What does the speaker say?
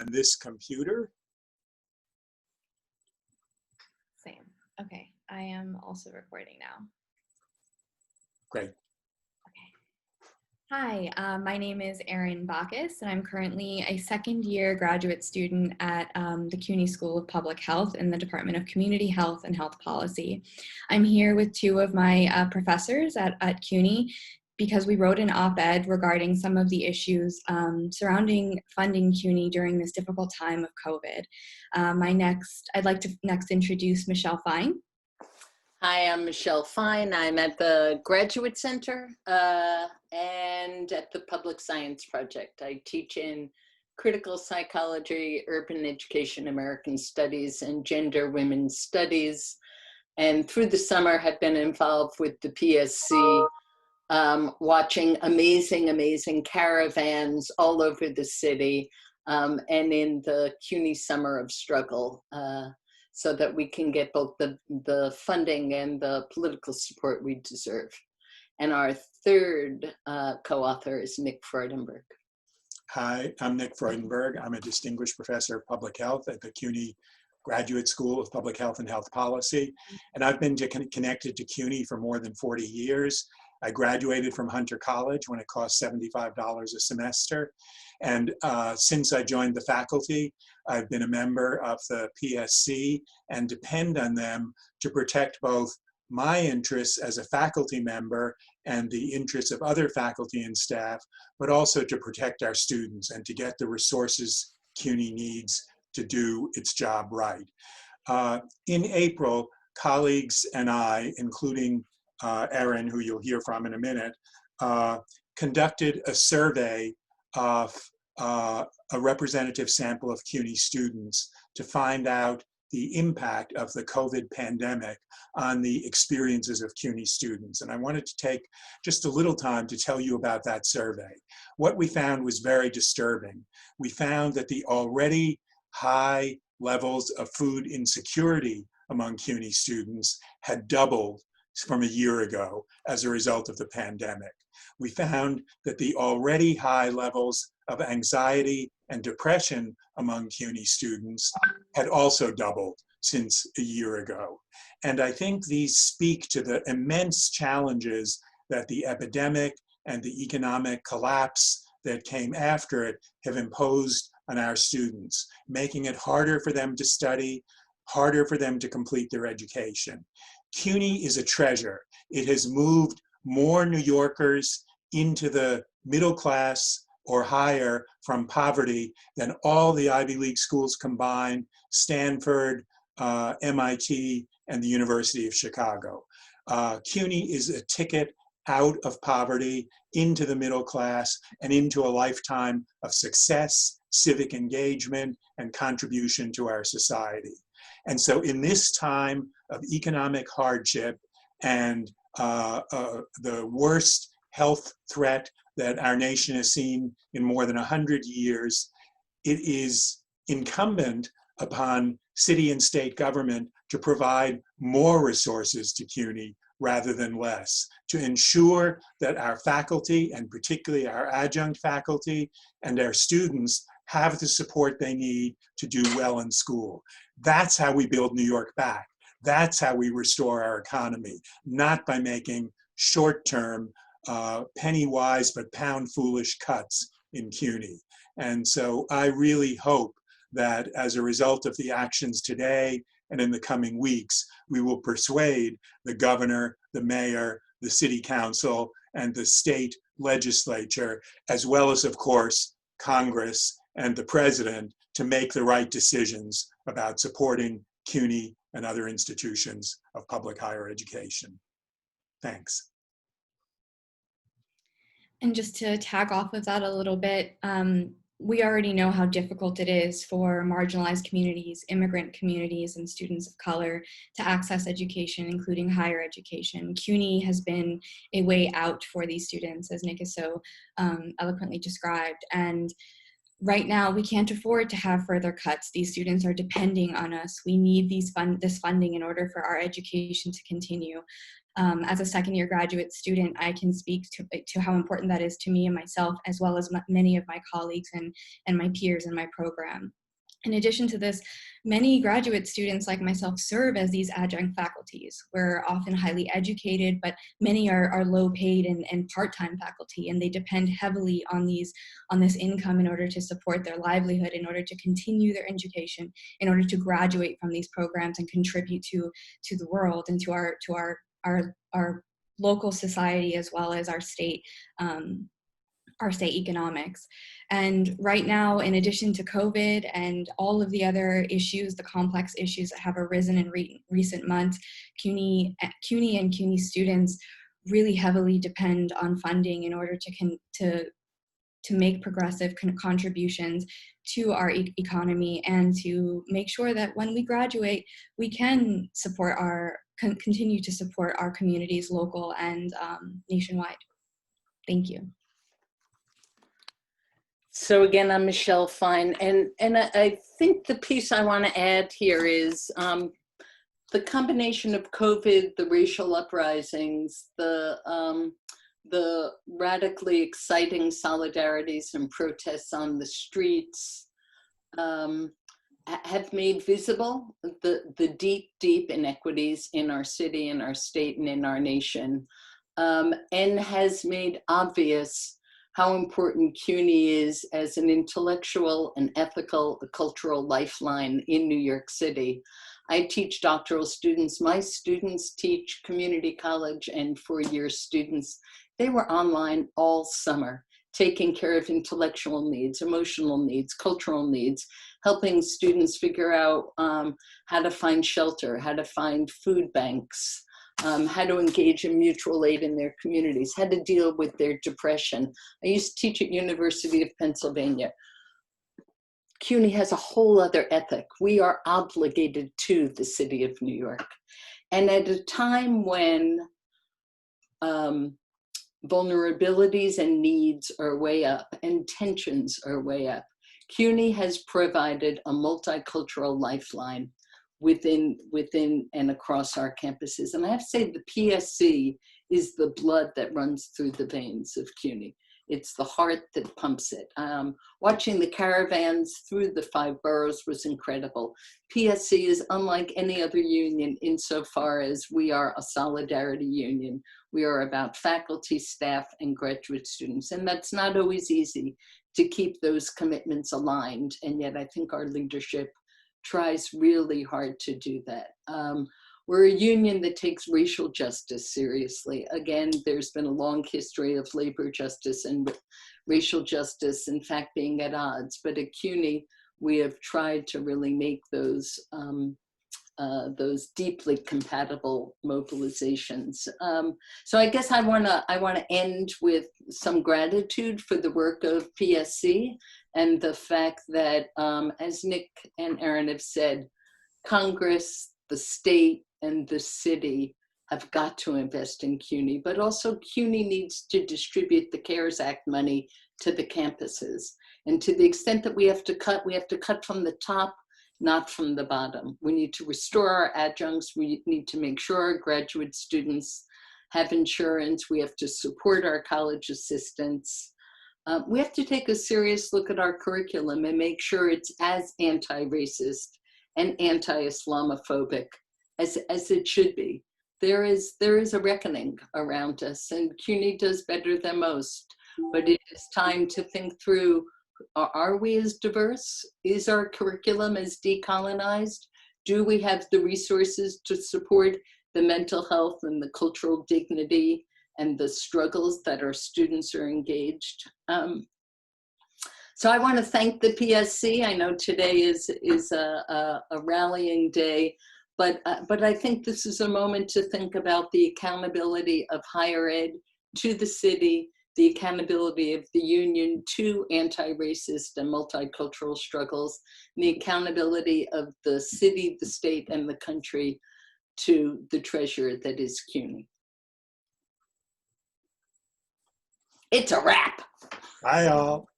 on this computer. Same. Okay, I am also recording now. Great. Hi, my name is Erinn Bacchus, and I'm currently a second-year graduate student at the CUNY School of Public Health in the Department of Community Health and Health Policy. I'm here with two of my professors at CUNY because we wrote an op-ed regarding some of the issues surrounding funding CUNY during this difficult time of COVID. I'd like to next introduce Michelle Fine. Hi, I'm Michelle Fine. I'm at the Graduate Center and at the Public Science Project. I teach in critical psychology, urban education, American studies, and gender women's studies. And through the summer have been involved with the PSC, watching amazing caravans all over the city and in the CUNY Summer of Struggle. So that we can get both the funding and the political support we deserve. And our third co-author is Nick Freudenberg. Hi, I'm Nick Freudenberg. I'm a distinguished professor of public health at the CUNY Graduate School of Public Health and Health Policy. And I've been connected to CUNY for more than 40 years. I graduated from Hunter College when it cost $75 a semester. And since I joined the faculty, I've been a member of the PSC and depend on them to protect both my interests as a faculty member and the interests of other faculty and staff, but also to protect our students and to get the resources CUNY needs to do its job right. In April, colleagues and I, including Erinn, who you'll hear from in a minute, conducted a survey of a representative sample of CUNY students to find out the impact of the COVID pandemic on the experiences of CUNY students. And I wanted to take just a little time to tell you about that survey. What we found was very disturbing. We found that the already high levels of food insecurity among CUNY students had doubled from a year ago as a result of the pandemic. We found that the already high levels of anxiety and depression among CUNY students had also doubled since a year ago. And I think these speak to the immense challenges that the epidemic and the economic collapse that came after it have imposed on our students, making it harder for them to study, harder for them to complete their education. CUNY is a treasure. It has moved more New Yorkers into the middle class or higher from poverty than all the Ivy League schools combined, Stanford, MIT, and the University of Chicago. CUNY is a ticket out of poverty, into the middle class, and into a lifetime of success, civic engagement, and contribution to our society. And so in this time of economic hardship and the worst health threat that our nation has seen in more than 100 years, it is incumbent upon city and state government to provide more resources to CUNY rather than less, to ensure that our faculty, and particularly our adjunct faculty and our students, have the support they need to do well in school. That's how we build New York back. That's how we restore our economy, not by making short-term, penny-wise but pound-foolish cuts in CUNY. And so I really hope that as a result of the actions today and in the coming weeks, we will persuade the governor, the mayor, the city council, and the state legislature, as well as, of course, Congress and the president, to make the right decisions about supporting CUNY and other institutions of public higher education. Thanks. And just to tag off of that a little bit, we already know how difficult it is for marginalized communities, immigrant communities, and students of color to access education, including higher education. CUNY has been a way out for these students, as Nick has so eloquently described. And right now, we can't afford to have further cuts. These students are depending on us. We need this funding in order for our education to continue. as a second-year graduate student, I can speak to how important that is to me and myself, as well as many of my colleagues and my peers in my program. In addition to this, many graduate students like myself serve as these adjunct faculties. We're often highly educated, but many are low paid and part-time faculty, and they depend heavily on this income in order to support their livelihood, in order to continue their education, in order to graduate from these programs and contribute to the world and to our local society, as well as our state economics. And right now, in addition to COVID and all of the other issues, the complex issues that have arisen in recent months, CUNY and CUNY students really heavily depend on funding in order to make progressive contributions to our economy, and to make sure that when we graduate, we can continue to support our communities, local and nationwide. Thank you. So again, I'm Michelle Fine, and I think the piece I want to add here is the combination of COVID, the racial uprisings, the radically exciting solidarities and protests on the streets have made visible the deep, deep inequities in our city, in our state, and in our nation, and has made obvious how important CUNY is as an intellectual and ethical, cultural lifeline in New York City. I teach doctoral students. My students teach community college and four-year students. They were online all summer, taking care of intellectual needs, emotional needs, cultural needs, helping students figure out how to find shelter, how to find food banks, how to engage in mutual aid in their communities, how to deal with their depression. I used to teach at University of Pennsylvania. CUNY has a whole other ethic. We are obligated to the city of New York. And at a time when vulnerabilities and needs are way up and tensions are way up, CUNY has provided a multicultural lifeline within and across our campuses. And I have to say the PSC is the blood that runs through the veins of CUNY. It's the heart that pumps it. Watching the caravans through the 5 boroughs was incredible. PSC is unlike any other union insofar as we are a solidarity union. We are about faculty, staff, and graduate students. And that's not always easy to keep those commitments aligned. And yet I think our leadership tries really hard to do that. We're a union that takes racial justice seriously. Again, there's been a long history of labor justice and racial justice, in fact, being at odds. But at CUNY, we have tried to really make those deeply compatible mobilizations. So I guess I wanna end with some gratitude for the work of PSC and the fact that, as Nick and Erinn have said, Congress, the state, and the city have got to invest in CUNY, but also CUNY needs to distribute the CARES Act money to the campuses. And to the extent that we have to cut from the top, not from the bottom. We need to restore our adjuncts. We need to make sure our graduate students have insurance. We have to support our college assistants. We have to take a serious look at our curriculum and make sure it's as anti-racist and anti-Islamophobic as it should be. There is a reckoning around us, and CUNY does better than most, but it is time to think through, are we as diverse? Is our curriculum as decolonized? Do we have the resources to support the mental health and the cultural dignity and the struggles that our students are engaged? So I want to thank the PSC. I know today is a rallying day, but I think this is a moment to think about the accountability of higher ed to the city, the accountability of the union to anti-racist and multicultural struggles, and the accountability of the city, the state, and the country to the treasure that is CUNY. It's a wrap. Bye, all.